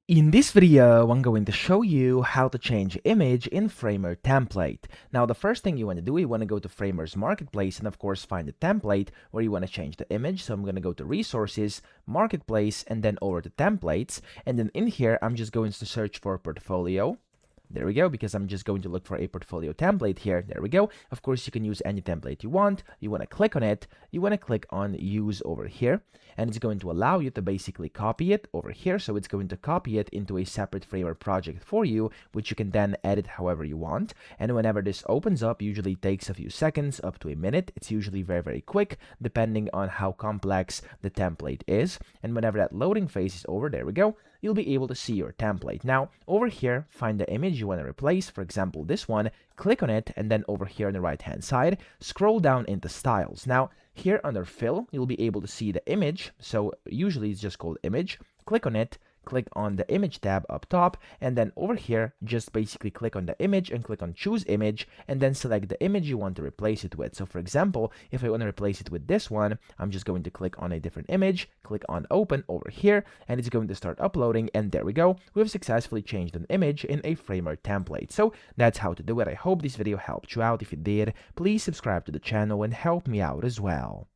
In this video, I'm going to show you how to change image in Framer template. Now, the first thing you want to do, you want to go to Framer's Marketplace and of course find the template where you want to change the image. So I'm going to go to Resources, Marketplace, and then over to Templates. And then in here, I'm just going to search for Portfolio. There we go, because I'm just going to look for a portfolio template here. There we go. Of course, you can use any template you want. You want to click on it. You want to click on use over here, and it's going to allow you to basically copy it over here. So it's going to copy it into a separate Framer project for you, which you can then edit however you want. And whenever this opens up, usually takes a few seconds, up to a minute. It's usually very, very quick, depending on how complex the template is. And whenever that loading phase is over, there we go, you'll be able to see your template. Now, over here, find the image you want to replace, for example, this one, click on it, and then over here on the right-hand side, scroll down into Styles. Now, here under Fill, you'll be able to see the image, so usually it's just called Image. Click on it, click on the Image tab up top, and then over here, just basically click on the image and click on Choose Image, and then select the image you want to replace it with. So for example, if I want to replace it with this one, I'm just going to click on a different image, click on Open over here, and it's going to start uploading, and there we go. We've successfully changed an image in a Framer template. So that's how to do it. I hope this video helped you out. If it did, please subscribe to the channel and help me out as well.